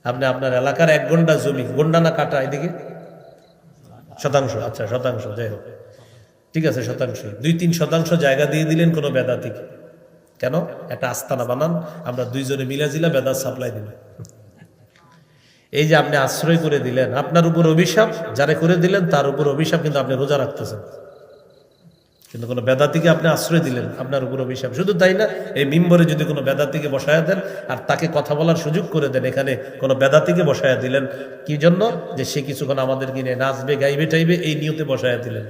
আপনি আপনার এলাকার 1 ঘন্টা জমি, ঘন্টা না কাটা এদিকে শতাংশ, আচ্ছা শতাংশ, যাই হোক ঠিক আছে, শতাংশ 2-3 শতাংশ জায়গা দিয়ে দিলেন কোনো বেদাতিকে। কেন? একটা আস্তানা বানান, আমরা 2 জনে মিলাজিলা বেদাত সাপ্লাই দিলাম। এই যে আপনি আশ্রয় করে দিলেন, আপনার উপর অভিশাপ, যারা করে দিলেন তার উপর অভিশাপ, কিন্তু আপনি রোজা রাখতেছেন। কিন্তু কোনো বেদাতিকে আপনি আশ্রয় দিলেন, আপনার উপর অভিশাপ। শুধু তাই না, এই মিম্বরে যদি কোনো বেদাতিকে বসায়া দেন আর তাকে কথা বলার সুযোগ করে দেন, এখানে কোনো বেদাতিকে বসায়া দিলেন কি জন্য? যে সে কিছুক্ষণ আমাদের কিনে নাচবে গাইবে টাইবে, এই নিয়তে বসায়া দিলেন।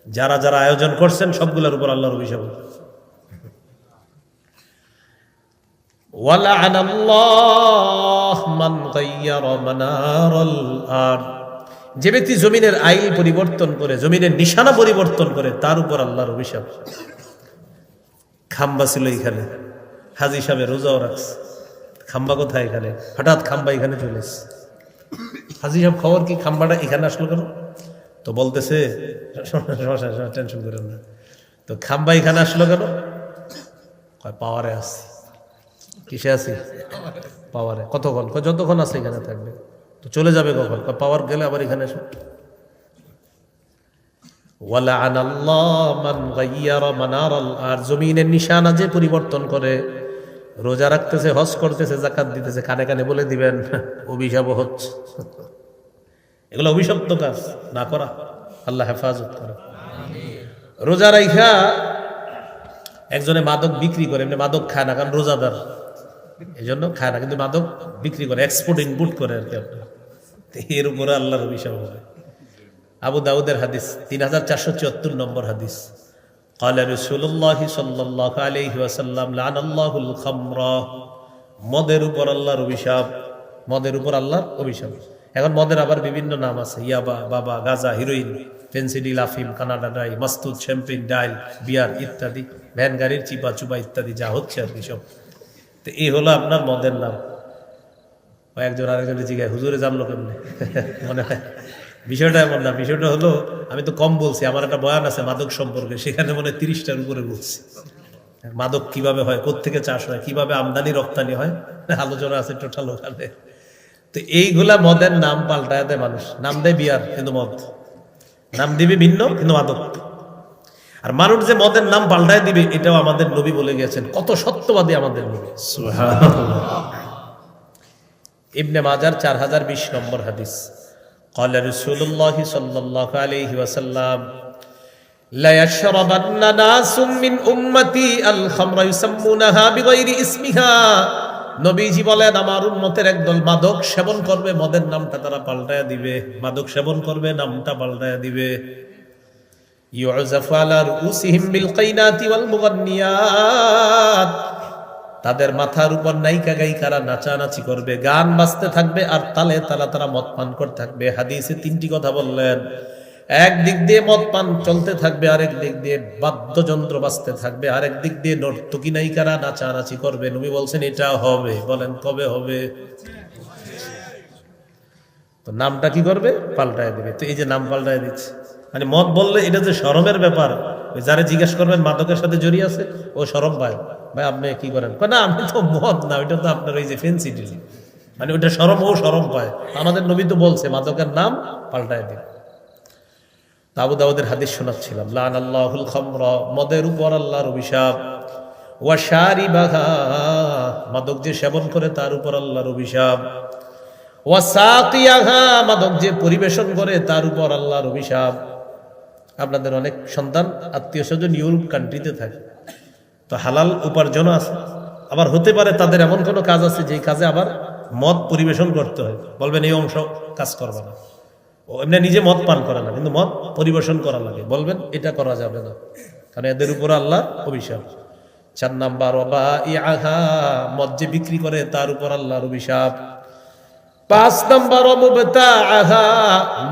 যারা যারা আয়োজন করছেন সবগুলোর উপর আল্লাহর অভিশাপ। ওয়ালা'নাল্লাহু মান গায়্যারা মানারাল আরদ, যে ব্যক্তি জমিনের আইল পরিবর্তন করে, জমিনের নিশানা পরিবর্তন করে, তার উপর আল্লাহর অভিশাপ। খাম্বা ছিল এখানে, হাজী সাহেব রোজাও রাখছে, খাম্বা কোথায় এখানে? হঠাৎ খাম্বা এখানে চলে এসেছে। হাজী সাহেব খবর কি, খাম্বাটা এখানে আসলো কেন? তো বলতেছে টেনশন করেন না, তো খাম্বা এখানে আসলো কেন? পাওয়ারে আসছি। কিসে আছি? পাওয়ারে। কতক্ষণ? যতক্ষণ আছে এখানে থাকবে। তো চলে যাবে কখন? পাওয়ার গেলে আবার এখানে এসো। ওয়ালা'নাল্লাহু মান গায়্যারা মানারাল আরদ, জমিনের নিশানা যে পরিবর্তন করে, রোজা রাখতেছে, হজ করতেছে, যাকাত দিতেছে, কানে কানে বলে দিবেন অভিশাপ হচ্ছে। এগুলো অভিশপ্ত কাজ না করা, আল্লাহ হেফাজত করে। রোজা রাইখা একজনে মাদক বিক্রি করে, এমনি মাদক খায় না, কারণ রোজাদার, এই জন্য খায় না, কিন্তু মাদক বিক্রি করে, এক্সপোর্ট ইনপুট করে আর কি। আপনার এর উপরে আল্লাহর অভিশাপ হবে। আবু দাউদের হাদিস, 3474 নম্বর হাদিস, ক্বালা রাসূলুল্লাহ সাল্লাল্লাহু আলাইহি ওয়াসাল্লাম লা'নাল্লাহুল খামরা, মদের উপর আল্লাহর অভিশাপ। মদের উপর আল্লাহর অভিশাপ। এখন মদের আবার বিভিন্ন নাম আছে, ইয়াবা, বাবা, গাঁজা, হিরোইন, ফেন্সিডিল, আফিম, কানাডা ড্রাই, মাস্তুদ, শ্যাম্পেন, ডাইল, বিয়ার ইত্যাদি, ভ্যান গাড়ির চিপা চুপা ইত্যাদি যা হচ্ছে আর কি সব। তো এই হলো আপনার মদের নাম। একজন আরেকজনের জিজ্ঞাসা, হুজুরে জানলো কেমনে? মনে হয় বিষয়টা এমন না, বিষয়টা হলো, আমি তো কম বলছি, আমার একটা বয়ান আছে মাদক সম্পর্কে, সেখানে মনে 30টার উপরে বলছি। মাদক কিভাবে হয়, কোত্থেকে চাষ হয়, কিভাবে আমদানি রপ্তানি হয়, আলোচনা আছে টোটাল ওখানে। তো এইগুলা মদের নাম পাল্টায় দেয় মানুষ, নাম দেয় বিয়ার কিন্তু মদ, নাম দিবে ভিন্ন কিন্তু মাদক। আর মানুষ যে মদের নাম পাল্টায় দিবে, এটাও আমাদের নবী বলে গেছেন। কত সত্যবাদী আমাদের নবী, সুবহানাল্লাহ। ইবনে মাজার 4020 নম্বর হাদিস, ক্বালা রাসূলুল্লাহ সাল্লাল্লাহু আলাইহি ওয়াসাল্লাম লা ইয়াশরাবান্না নাসুম মিন উম্মতি আল খামরা ইউসাম্মুনাহা বিগাইরি ইসমিহা, নবীজি বলেন আমার উম্মতের একদল মাদক সেবন করবে, মদের নামটা তারা পাল্টায়া দিবে, মাদক সেবন করবে, নামটা পাল্টায়া দিবে। ইউযাফু আলা রুউসিহিম বিল কাইনাতি ওয়াল মুগান্নিয়াত, তাদের মাথার উপর নায়িকা গায়িকারা নাচানাচি করবে, গান বাজতে থাকবে, আর তালে তালা তারা মদ পান করতে থাকবে। হাদিসে 3টি কথা বললেন, এক দিক দিয়ে মদ পান চলতে থাকবে, আরেক দিক দিয়ে বাদ্যযন্ত্র বাজতে থাকবে, আরেক দিক দিয়ে নর্তকী নায়িকারা নাচানাচি করবে। নবী বলছেন এটা হবে। বলেন কবে হবে? তো নামটা কি করবে? পাল্টায় দিবে। তো এই যে নাম পাল্টায় দিচ্ছে, মানে মদ বললে এটা যে শরমের ব্যাপার, ওই যারা জিজ্ঞেস করবেন মাদকের সাথে জড়িয়ে আছে, ও শরম পায়, ভাই আপনি কি করেন? না আমি তো মদ না, ওইটা তো আপনার ওই যে ফেন্সি ডিল, মানে ওইটা শরম, ও শরম পায়। আমাদের নবী তো বলছে মাদকের নাম পাল্টায় দিবে। আবু দাউদের হাদিস শোনাচ্ছিলাম, লা'নাল্লাহুল খামরা, মদের উপর আল্লাহর অভিশাপ। ওয়া শারিবাহা, মাদক যে সেবন করে তার উপর আল্লাহর অভিশাপ। ওয়া সাকিয়াহা, মাদক যে পরিবেশন করে তার উপর আল্লাহর অভিশাপ। আপনাদের অনেক সন্তান আত্মীয় স্বজন ইউরোপ কান্ট্রিতে থাকে, তো হালাল উপার্জন আছে, আবার হতে পারে তাদের এমন কোনো কাজ আছে যে কাজে আবার মদ পরিবেশন করতে হয়। বলবেন এই অংশ কাজ করবে না, ও এমনি নিজে মদ পান করে না, কিন্তু মদ পরিবেশন করা লাগে, বলবেন এটা করা যাবে না, কারণ এদের উপর আল্লাহর অভিশাপ। 4 নাম্বার, ওয়াবাইআহা, মদ যে বিক্রি করে তার উপর আল্লাহর অভিশাপ। 5 নাম্বার, ওয়ামুবতাআহা,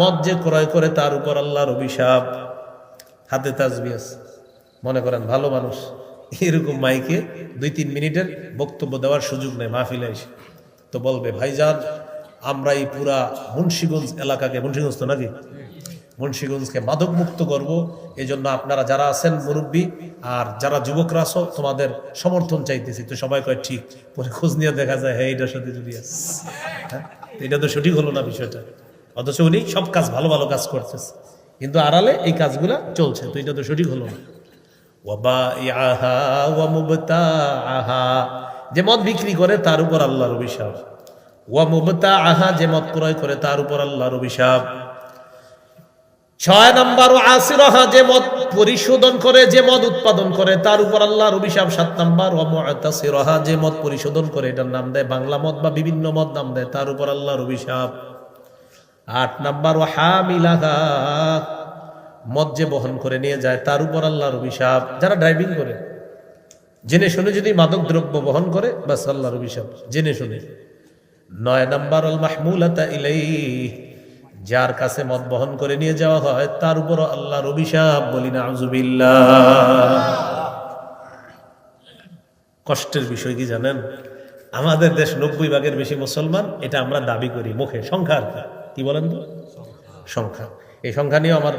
মদ যে ক্রয় করে তার উপর আল্লাহর অভিশাপ। হাতে তাসবিহ আছে, মনে করেন ভালো মানুষ, এরকম মাইকে 2-3 মিনিটের বক্তব্য দেওয়ার সুযোগ নেই মাহফিলে এসে, তো বলবে ভাইজান আমরা এই পুরা মুন্সিগঞ্জ এলাকাকে, মুন্সিগঞ্জ তো নাকি, মুন্সিগঞ্জকে মাদক মুক্ত করব। এই জন্য আপনারা যারা আছেন মুরব্বী আর যারা যুবকরা আছো তোমাদের সমর্থন চাইতেছি। তো সবাই কয় ঠিক, পরে খোঁজ নিয়ে দেখা যায় হ্যাঁ এটার সাথে যদি আছে, হ্যাঁ এটা তো সঠিক হলো না বিষয়টা। অথচ উনি সব কাজ ভালো ভালো কাজ করতেছে, কিন্তু আড়ালে এই কাজগুলা চলছে, তো এটা তো সঠিক হলো না। যে মদ বিক্রি করে তার উপর আল্লাহর অভিশাপ। ওয়া মুবতাআহা, যে মদ ক্রয় করে তার উপর আল্লাহর অভিশাপ। 6 নম্বর আসিরাহা, যে মদ পরিশোধন করে, যে মদ উৎপাদন করে তার উপর আল্লাহর অভিশাপ। 7 নম্বর ওয়া মুআতাসিরাহা, যে মদ পরিশোধন করে, এটার নাম দেয় বাংলা মদ বা বিভিন্ন মদ নাম দেয়, তার উপর আল্লাহর অভিশাপ। 8 নম্বর ওয়া হামিলাহা, মদ যে বহন করে নিয়ে যায় তার উপর আল্লাহর অভিশাপ। যারা ড্রাইভিং করে জেনে শুনে যদি মাদক দ্রব্য বহন করে, বাস আল্লাহর অভিশাপ জেনে শুনে। 9 নম্বর আল মাহমুলাতা ইলাইহি, যার কাছে মদ বহন করে নিয়ে যাওয়া হয় তার উপর আল্লাহর অভিশাপ। বলি না আউযুবিল্লাহ। কষ্টের বিষয় কি জানেন? আমাদের দেশ 90 ভাগের বেশি মুসলমান, এটা আমরা দাবি করি মুখে, সংখ্যা কি বলেন তো, সংখ্যা। এই সংখ্যা নিয়ে আমার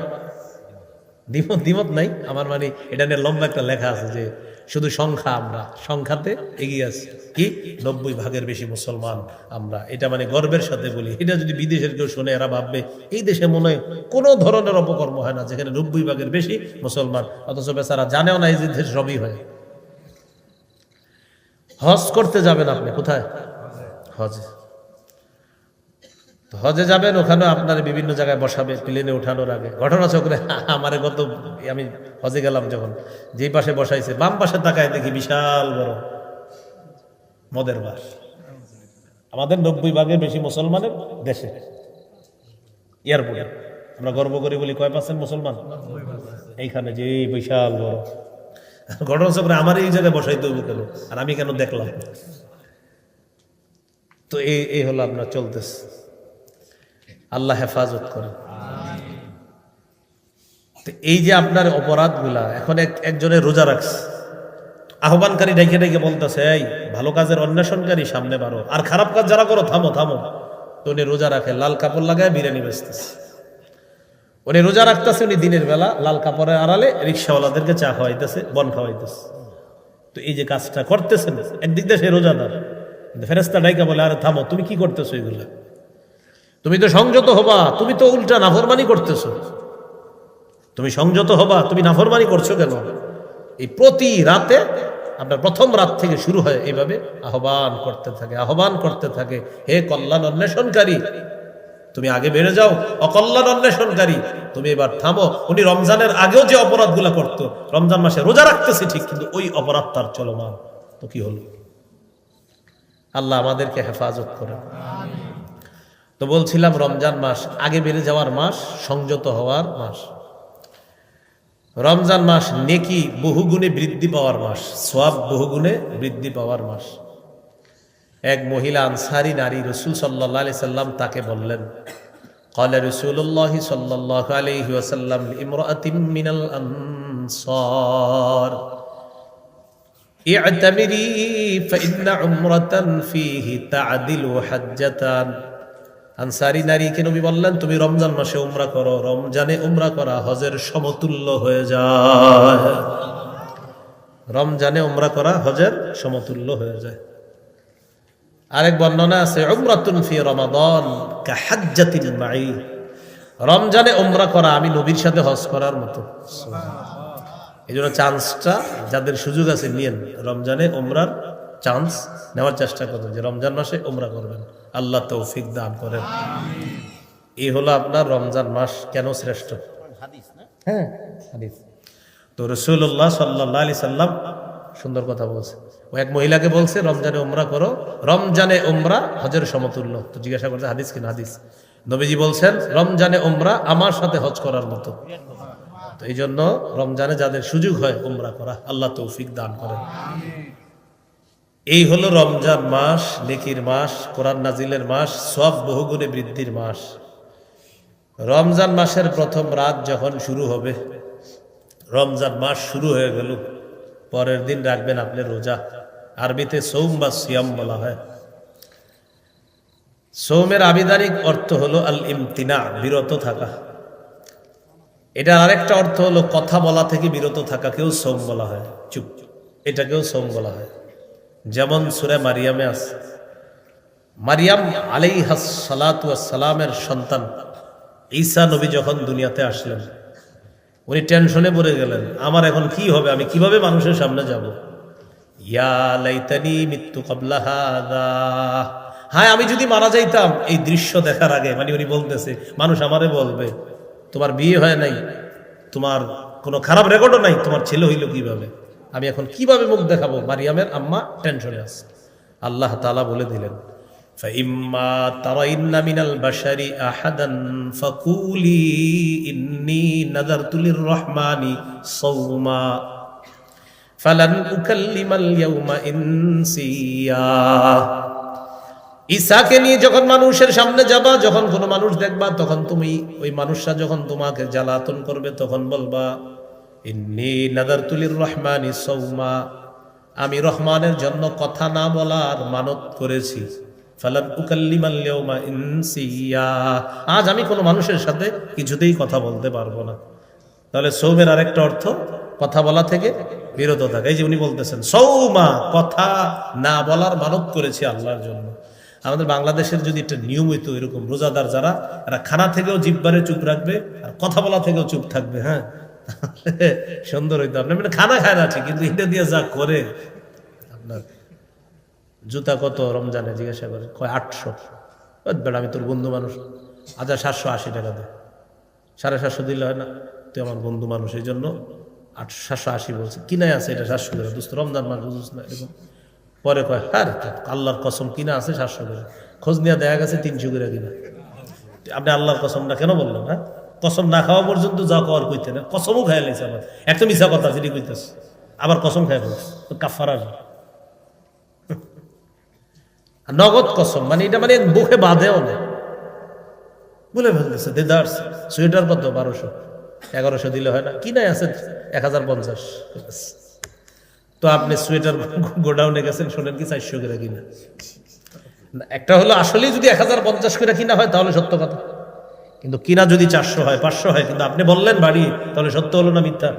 দ্বিমত নাই আমার, মানে এটা নিয়ে লম্বা একটা লেখা আছে যে শুধু সংখ্যা, আমরা সংখ্যাতে এগিয়ে আছি। কি 90 ভাগের বেশি মুসলমান আমরা, এটা মানে গর্বের সাথে বলি। এটা যদি বিদেশের কেউ শুনে এরা ভাববে এই দেশে মনে হয় কোনো ধরনের অপকর্ম হয় না, যেখানে 90 ভাগের বেশি মুসলমান, অথচ বেচারা জানেও না এই যে দেশ সবই হয়। হজ করতে যাবেন আপনি, কোথায়? হজে। হজে যাবেন, ওখানে আপনার বিভিন্ন জায়গায় বসাবে প্লেনে ওঠানোর আগে। ঘটনাচক্রে আমারে আমি হজে গেলাম যখন, যেই পাশে বসাইছে বাম পাশে তাকায় দেখি বিশাল বড় মদের বাস। আমাদের 90 ভাগের বেশি মুসলমানের দেশে এয়ারপোর্টে আমরা গর্ব করি বলি কয় পার্সেন্ট মুসলমান, এইখানে যে বিশাল বড়। ঘটনাচক্রে আমার এই জায়গায় বসাইতে হবে কেন, আর আমি কেন দেখলাম? তো এই হলো আপনার চলতেছে। আল্লাহ হেফাজত করে। এই যে আপনার অপরাধগুলা, এখন একজনের রোজা রাখছে, আহ্বানকারী ডাইকে ডাইকে বলতেছে এই ভালো কাজের অন্বেষণকারী সামনে বাড়ো, আর খারাপ কাজ যারা করো থামো থামো। তো উনি রোজা রাখে, লাল কাপড় লাগায় বিরিয়ানি বেচতেছে। উনি রোজা রাখতেছে, উনি দিনের বেলা লাল কাপড়ের আড়ালে রিক্সাওয়ালাদেরকে চা খাওয়াইতেছে, বন খাওয়াইতেছে। তো এই যে কাজটা করতেছেন, একদিক দিয়ে সে রোজাদার, ফেরেশতা ডাইকা বলে আরে থামো, তুমি কি করতেছো এগুলা? তুমি তো সংযত হবা, তুমি তো উল্টা নাফরমানি করতেছো। তুমি সংযত হবা, তুমি নাফরমানি করছো কেন? এই প্রতি রাতে আপনার প্রথম রাত থেকে শুরু হয় এইভাবে আহ্বান করতে থাকে, আহ্বান করতে থাকে, হে কল্যাণ অন্বেষণকারী তুমি আগে বেড়ে যাও, অকল্যাণ অন্বেষণকারী তুমি এবার থামো। উনি রমজানের আগেও যে অপরাধগুলা করতো, রমজান মাসে রোজা রাখতেছে ঠিক, কিন্তু ওই অপরাধ তার চলমান। তো কি হলো? আল্লাহ আমাদেরকে হেফাজত করে। তো বলছিলাম রমজান মাস আগে বেড়ে যাওয়ার মাস, সংযত হওয়ার মাস। রমজান মাস নেকি বহুগুণে বৃদ্ধি পাওয়ার মাস, সওয়াব বহুগুণে বৃদ্ধি পাওয়ার মাস। এক মহিলা আনসারী নারী, রাসূল সাল্লাল্লাহু আলাইহি সাল্লাম তাকে বললেন, ক্বালা রাসূলুল্লাহ সাল্লাল্লাহু আলাইহি ওয়াসাল্লাম লিইমরাআতিন মিনাল আনসার ই'তামিরি ফাইন্না উমরাতান ফীহি তা'দিলু হাজ্জাতান। আনসারী নারীকে নবী বললেন তুমি রমজান মাসে উমরা করো, রমজানে উমরা করা হজের সমতুল্য হয়ে যায়। রমজানে উমরা করা হজের সমতুল্য হয়ে যায়। আরেক বর্ণনা আছে উমরাতুন ফি রমাদান কাহাজ্জাতিন মাই, রমজানে উমরা করা আমি নবীর সাথে হজ করার মতো। এই জন্য চান্সটা যাদের সুযোগ আছে নিয়েন, রমজানে উমরার চান্স নেওয়ার চেষ্টা করবেন, যে রমজান মাসে উমরা করবেন। আল্লাহ তৌফিক দান করেন। এই হলো আপনার রমজান মাস কেন শ্রেষ্ঠ। হ্যাঁ হাদিস। তো রাসূলুল্লাহ সাল্লাল্লাহু আলাইহি সাল্লাম সুন্দর কথা বলছে। ও এক মহিলাকে বলছে রমজানে উমরা করো, রমজানে উমরা হজের সমতুল্য। তো জিজ্ঞাসা করছে হাদিস কিনা? হাদিস। নবীজি বলছেন রমজানে উমরা আমার সাথে হজ করার মতো। তো এই জন্য রমজানে যাদের সুযোগ হয় উমরা করা, আল্লাহ তৌফিক দান করেন। এই হলো রমজান মাস, নেকির মাস, কোরআন নাজিলের মাস, সওয়াব বহুগুণে বৃদ্ধির মাস। রমজান মাসের প্রথম রাত যখন শুরু হবে, রমজান মাস শুরু হয়ে গেল, পরের দিন রাখবেন আপনি রোজা। আরবিতে সৌম বা সিয়াম বলা হয়। সৌমের আবিধানিক অর্থ হলো আল ইমতিনা, বিরত থাকা। এটার আরেকটা অর্থ হলো কথা বলা থেকে বিরত থাকাকেও সৌম বলা হয়, চুপ, এটাকেও সৌম বলা হয়। যেমন সূরা মারিয়ামে আছে, মারিয়াম আলাইহাস সালাতু ওয়াস সালামের সন্তান ঈসা নবী যখন দুনিয়াতে আসলেন, উনি টেনশনে পড়ে গেলেন, আমার এখন কি হবে, আমি কিভাবে মানুষের সামনে যাব। ইয়া লাইতানি মিত্তু ক্বাবলা হাযা, হায় আমি যদি মারা যাইতাম এই দৃশ্য দেখার আগে। মানে উনি বলতেছে মানুষ আমারে বলবে তোমার বিয়ে হয় নাই, তোমার কোনো খারাপ রেকর্ডও নাই, তোমার ছেলে হইল কিভাবে, আমি এখন কিভাবে মুখ দেখাবো। মারিয়ামের আম্মা টেনশনে আছে। আল্লাহ তাআলা বলে দিলেন فَإِمَّا تَرَيِنَّ مِنَ الْبَشَرِ أَحَدًا فَقُولِي إِنِّي نَذَرْتُ لِلرَّحْمَنِ صَوْمًا فَلَنْ أُكَلِّمَ الْيَوْمَ إِنسِيًّا। ঈসাকে নিয়ে যখন মানুষের সামনে যাবা, যখন কোনো মানুষ দেখবা, তখন তুমি ওই মানুষরা যখন তোমাকে জ্বালাতন করবে তখন বলবা ইন্নী নাযারতু লির-রহমানি সাওমা, আমি রহমানের জন্য কথা না বলার মানত করেছি। ফালান উকাল্লিমাল ইয়াওমা ইনসিয়া, আজ আমি কোনো মানুষের সাথে কিছুতেই কথা বলতে পারবো না। তাহলে সৌমের আরেকটা অর্থ কথা বলা থেকে বিরত থাকা। এই যে উনি বলতেছেন সৌমা, কথা না বলার মানত করেছি আল্লাহর জন্য। আমাদের বাংলাদেশের যদি একটা নিয়ম হইতো এরকম, রোজাদার যারা, এরা খানা থেকেও জিহ্বারে চুপ রাখবে আর কথা বলা থেকেও চুপ থাকবে, হ্যাঁ সুন্দর হইতো। আপনার মানে খানা খায় না ঠিক, কিন্তু এটা দিয়ে যা করে। আপনার জুতা কত রমজানে জিজ্ঞাসা করে, কয় 800। বেড়া আমি তোর বন্ধু মানুষ, আচ্ছা 780 টাকা দে। 750 দিলে হয় না, তুই আমার বন্ধু মানুষ, এই জন্য 780 বলছে। কিনাই আছে এটা 700 টাকা, দোস্ত রমজান মাস বুঝুস না এরকম। পরে কয় হ্যাঁ আল্লাহর কসম কিনা আছে 700 করে, খোঁজ নিয়ে দেখা গেছে 300 করে কিনা। আপনি আল্লাহর কসমটা কেন বললেন? হ্যাঁ, কসম না খাওয়া পর্যন্ত যা কর কইতে না, কসমও খাই লাইছে আবার। একটা মিছা কথা যেটি কইতেছে, আবার কসম খাই ফেলছে, কাফারা নগদ কসম। মানে এটা মানে মুখে বাঁধেও না, বলে ফেলতেছে। দেদার্স সোয়েটার কত 1200, 1100 দিলে হয় না, কিনাই আছে 1050। তো আপনি সোয়েটার গোডাউনে গেছেন, শোনেন কি 400 করে কিনা। একটা হলো আসলেই যদি 1050 করে কিনা হয় তাহলে সত্য কথা, কিন্তু কিনা যদি 400 হয় 500 হয়, কিন্তু আপনি বললেন বাড়ি, তাহলে সত্য হলো না মিথ্যা?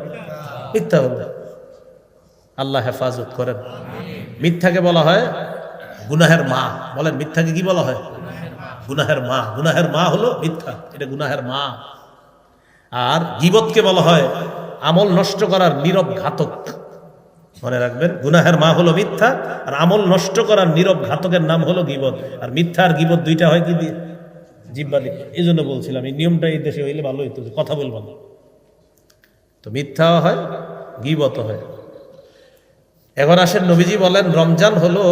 মিথ্যা হলো। আল্লাহ হেফাজত করেন। মিথ্যাকে বলা হয় গুনাহের মা। বলেন মিথ্যাকে কি বলা হয়? গুনাহের মা। গুনাহের মা হলো মিথ্যা, এটা গুনাহের মা। আর গীবতকে বলা হয় আমল নষ্ট করার নীরব ঘাতক। মনে রাখবেন, গুনাহের মা হলো মিথ্যা, আর আমল নষ্ট করার নীরব ঘাতকের নাম হলো গীবত। আর মিথ্যা আর গীবত দুইটা হয় কি দিয়ে? জিহ্বা দিয়ে। এই জন্য বলছিলাম এই নিয়মটা এই দেশে হইলে ভালো হইতো, কথা বলবো না। তো মিথ্যা হয়, গীবত হয়। এখন আসেন, নবীজি বলেন রমজান হলো,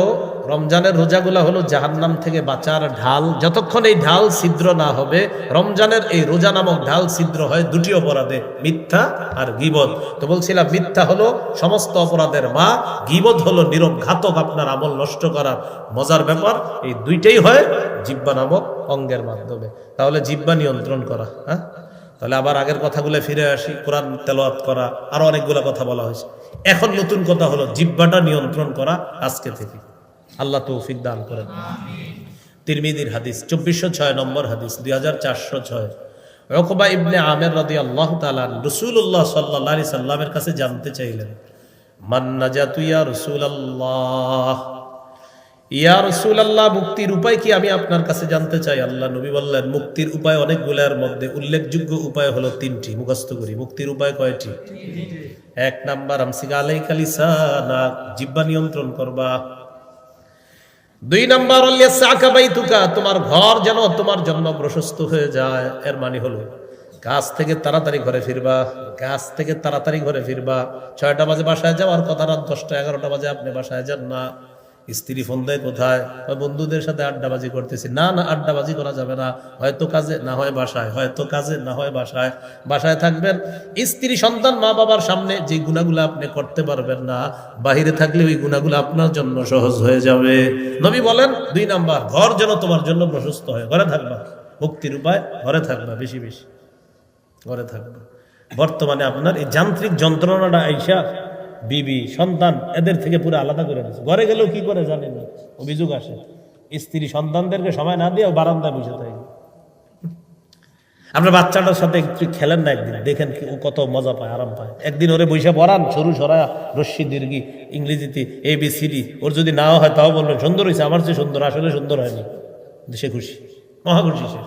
রমজানের রোজাগুলা হলো জাহান্নাম থেকে বাঁচার ঢাল। যতক্ষণ এই ঢাল ছিদ্র না হবে, রমজানের এই রোজা নামক ঢাল ছিদ্র হয় দুটি অপরাধে, মিথ্যা আর গীবত। তো বলছিলাম মিথ্যা হলো সমস্ত অপরাধের মা, গীবত হলো নীরব ঘাতক, আপনার আমল নষ্ট করার। মজার ব্যাপার, এই দুইটাই হয় জিহ্বা নামক অঙ্গের মাধ্যমে। তাহলে জিহ্বা নিয়ন্ত্রণ করা, হ্যাঁ। তাহলে আবার আগের কথাগুলো ফিরে আসি। কোরআন তেলাওয়াত করা, আরো অনেকগুলো কথা বলা হয়েছে। এখন নতুন কথা হলো জিহ্বাটা নিয়ন্ত্রণ করা আজকে থেকে। আল্লাহ তৌফিক দান করেন। তিরমিজির হাদিস 2406 নম্বর হাদিস, 2406। উকবা ইবনে আমির রাদিয়াল্লাহু তাআলা রাসূলুল্লাহ সাল্লাল্লাহু আলাইহি সাল্লামের কাছে জানতে চাইলেন, মান নাজাতু ইয়া রাসূলুল্লাহ, ইয়া রাসূলুল্লাহ মুক্তির উপায় কি আমি আপনার কাছে জানতে চাই। আল্লাহ নবী বললেন মুক্তির উপায় অনেকগুলোর মধ্যে উল্লেখযোগ্য উপায় হলো 3টি। মুখস্থ করি, মুক্তির উপায় কয়টি? 1 নাম্বার আমসিকা আলাইকা লিসানাক, জিহ্বা নিয়ন্ত্রণ করবা। 2 নাম্বার লিয়াসাকা বাইতুকা, তোমার ঘর যেন তোমার জন্য প্রশস্ত হয়ে যায়। এর মানে হলো কাজ থেকে তাড়াতাড়ি ঘরে ফিরবা, কাজ থেকে তাড়াতাড়ি ঘরে ফিরবা। 6টা বাজে বাসায় যাওয়ার কথা, রাত 10টা 11টা বাজে আপনি বাসায় যান না। স্ত্রী ফোন দেয় কোথায়, বন্ধুদের সাথে আড্ডাবাজি করতেছি। না না, আড্ডাবাজি করা যাবে না, হয়তো কাজে না হয় বাসায়, হয়তো কাজে না হয় বাসায়। বাসায় থাকবেন, স্ত্রী সন্তান মা বাবার সামনে যে গুনাহগুলো আপনি করতে পারবেন না, বাহিরে থাকলে ওই গুনাহগুলো আপনার জন্য সহজ হয়ে যাবে। নবী বলেন 2 নাম্বার, ঘর যেন তোমার জন্য প্রশস্ত হয়, ঘরে থাকবা। মুক্তির উপায় ঘরে থাকবা, বেশি বেশি ঘরে থাকবা। বর্তমানে আপনার এই যান্ত্রিক যন্ত্রণাটা আইসা বিবি সন্তান এদের থেকে পুরো আলাদা করে দিচ্ছে। ঘরে গেলেও কি করে জানেন না, অভিযোগ আসে স্ত্রী সন্তানদেরকে সময় না দিয়ে বারান্দায় বসে থাকে। আপনার বাচ্চাটার সাথে একটু খেলেন না, একদিন দেখেন ও কত মজা পায়, আরাম পায়। একদিন ওরে বৈশা পড়ান, সরু সরা রশ্মি দীর্ঘি ইংরেজিতে ABCD, ওর যদি নাও হয় তাও বলবেন সুন্দর হয়েছে, আমার চেয়ে সুন্দর, আসলে সুন্দর হয়নি, সে খুশি, মহা খুশি সে।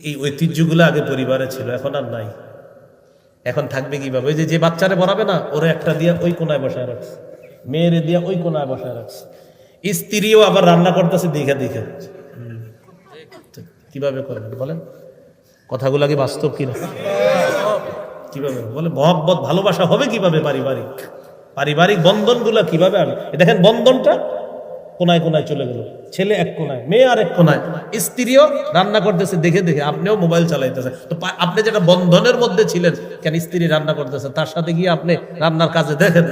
এই ঐতিহ্যগুলো আগে পরিবারে ছিল, এখন আর নাই। এখন থাকবে কিভাবে? ওই যে বাচ্চারে পড়াবে না, ওরে একটা দিয়া ওই কোনায় বসায় রাখছে, মেয়েরে দিয়া ওই কোনায় বসায় রাখছে, স্ত্রীও আবার রান্না করতেছে দেখে দেখে। কিভাবে করবেন বলেন? কথাগুলো কি বাস্তব কিনা? কিভাবে বলে মহব্বত ভালোবাসা হবে কিভাবে? পারিবারিক বন্ধনগুলো কিভাবে হবে? দেখেন বন্ধনটা কোনায় কোনায় চলে গেল, ছেলে এক কোনায়, মেয়ে আর এক কোনায়, স্ত্রীও রান্না করতেছে দেখে দেখে, আপনিও মোবাইল চালাইতেছে। তো আপনি যেটা বন্ধনের মধ্যে ছিলেন, কেন স্ত্রী রান্না করতেছে, তার সাথে গিয়ে আপনি রান্নার কাজে দেখেন,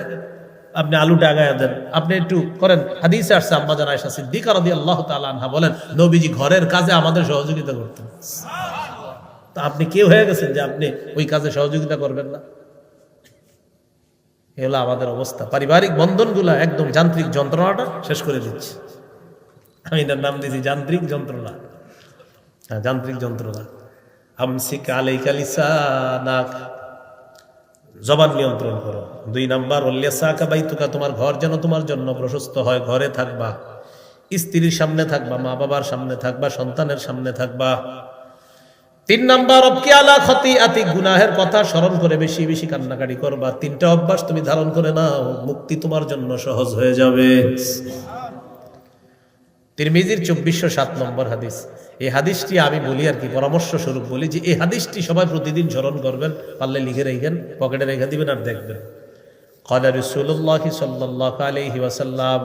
আপনি আলুটা আগায়া দেন, আপনি একটু করেন। হাদিসে আসছে আম্মা জান আয়েশা সিদ্দিকা রাদিয়াল্লাহু তাআলা আনহা বলেন, নবীজি ঘরের কাজে আমাদের সহযোগিতা করতেন। তা আপনি কে হয়ে গেছেন যে আপনি ওই কাজে সহযোগিতা করবেন না? এ হলো আমাদের অবস্থা। পারিবারিক বন্ধনগুলা একদম যান্ত্রিক যন্ত্রণাটা শেষ করে দিচ্ছে। আমি এটার নাম দিয়েছি যান্ত্রিক যন্ত্রণা। হ্যাঁ, যান্ত্রিক যন্ত্রণা। আমসিক আলাইকা লিসানাক, জবান নিয়ন্ত্রণ করো। 2 নাম্বার ওয়ালিয়াসাকা বাইতুকা, তোমার ঘর যেন তোমার জন্য প্রশস্ত হয়, ঘরে থাকবা, স্ত্রীর সামনে থাকবা, মা বাবার সামনে থাকবা, সন্তানের সামনে থাকবা। 3 নাম্বার অবকি আলা খতিআতি, গুনাহের কথা স্মরণ করে বেশি বেশি কান্নাকাটি করবা। 3টা অভ্যাস তুমি ধারণ করে নাও, মুক্তি তোমার জন্য সহজ হয়ে যাবে। তিরমিজির 2407 নম্বর হাদিস। এই হাদিসটি আমি বলি আর কি, পরামর্শ স্বরূপ বলি যে এই হাদিসটি সবাই প্রতিদিন স্মরণ করবেন, পারলে লিখে রেখেন, পকেটে রেখে দিবেন আর দেখবেন। ক্বালা রাসূলুল্লাহ সাল্লাল্লাহু আলাইহি ওয়াসাল্লাম,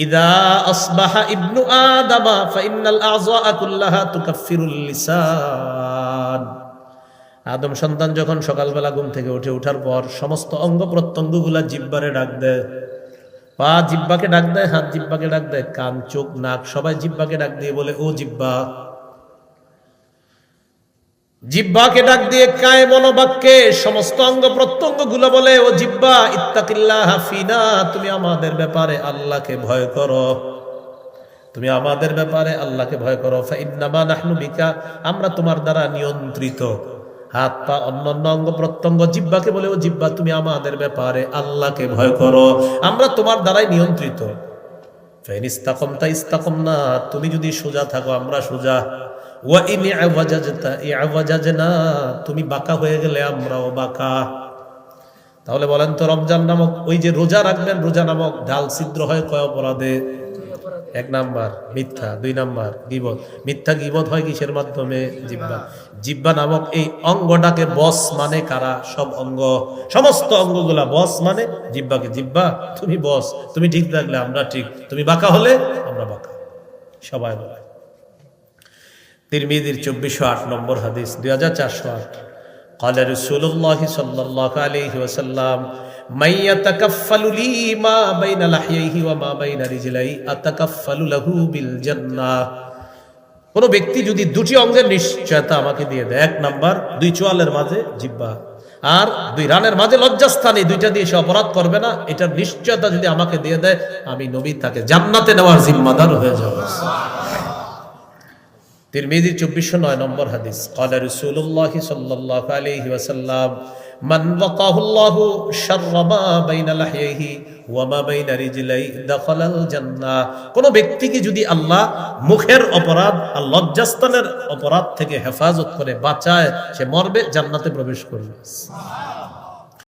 ইযা আসবাহা ইবনু আদামা ফাইন্নাল আযা কুল্লাহা তুকাফফিরুল লিসান। আদম সন্তান যখন সকালবেলা ঘুম থেকে উঠে, ওঠার পর সমস্ত অঙ্গ প্রত্যঙ্গগুলা জিহ্বারে ডাক দেয়। পা জিহ্বাকে ডাক দেয়, হাত জিহ্বাকে ডাক দেয়, কান চোখ নাক সবাই জিহ্বাকে ডাক দিয়ে বলে ও জিহ্বা। জিহ্বাকে ডাক দিয়ে কায় মনোবাক্যে সমস্ত অঙ্গ প্রত্যঙ্গ গুলো বলে ও জিহ্বা ইত্তাকিল্লাহ ফিনা, তুমি আমাদের ব্যাপারে আল্লাহকে ভয় করো, তুমি আমাদের ব্যাপারে আল্লাহকে ভয় করো। ফাইন্নামা নাহনু বিকা, আমরা তোমার দ্বারা নিয়ন্ত্রিত। হাত পা অন্যান্য অঙ্গ প্রত্যঙ্গ জিহ্বাকে বলে ও জিহ্বা তুমি আমাদের ব্যাপারে আল্লাহকে ভয় করো, আমরা তোমার দ্বারাই নিয়ন্ত্রিত। ফাইন ইস্তাকামতা ইস্তাকামনা, তুমি যদি সোজা থাকো আমরা সোজা। ওয়া ইন ইআওয়াজাজতা ইআওয়াজাজনা, তুমি বাঁকা হয়ে গেলে আমরাও বাঁকা। তাহলে বলেন তো, রমজান নামক ওই যে রোজা রাখবেন, রোজা নামক ঢাল ছিদ্র হয় কয় অপরাধে? 1 নাম্বার মিথ্যা, 2 নাম্বার গীবত। মিথ্যা গীবত হয় কিসের মাধ্যমে? জিহ্বা। জিহ্বা নামক এই অঙ্গটাকে বস মানে কারা? সব অঙ্গ, সমস্ত অঙ্গগুলা বস মানে জিহ্বাকে। জিহ্বা তুমি বস, তুমি ঠিক থাকলে আমরা ঠিক, তুমি বাঁকা হলে আমরা বাঁকা, সবাই বলে। তিরমিজির 2408 নম্বর হাদিস, 2408। قال رسول الله صلى الله عليه وسلم من يتكفل لي ما بين لحييه وما بين رجليه اتكفل له بالجنه। কোন ব্যক্তি যদি 2টি অঙ্গের নিশ্চয়তা আমাকে দিয়ে দেয়, 1 নাম্বার 2 চোয়ালের মাঝে জিহ্বা আর 2 রানের মাঝে লজ্জাস্থানে, 2টা দিয়ে সে অপরাধ করবে না, এটার নিশ্চয়তা যদি আমাকে দিয়ে দেয়, আমি নবী তাকে জান্নাতে নেওয়ার জিম্মাদার হয়ে যাব। তিরমিজির 2409 নম্বর হাদিস। ক্বালা রাসূলুল্লাহ সাল্লাল্লাহু আলাইহি ওয়াসাল্লাম মান ওয়াকাহুল্লাহু শাররা মা বাইনা লাহইহি ওয়া মা বাইনা রিজলাইহি দাখালাল জান্নাহ। কোন ব্যক্তিকে যদি আল্লাহ মুখের অপরাধ আর লজ্জাস্থানের অপরাধ থেকে হেফাজত করে বাঁচায়, সে মরবে, জান্নাতে প্রবেশ করবে।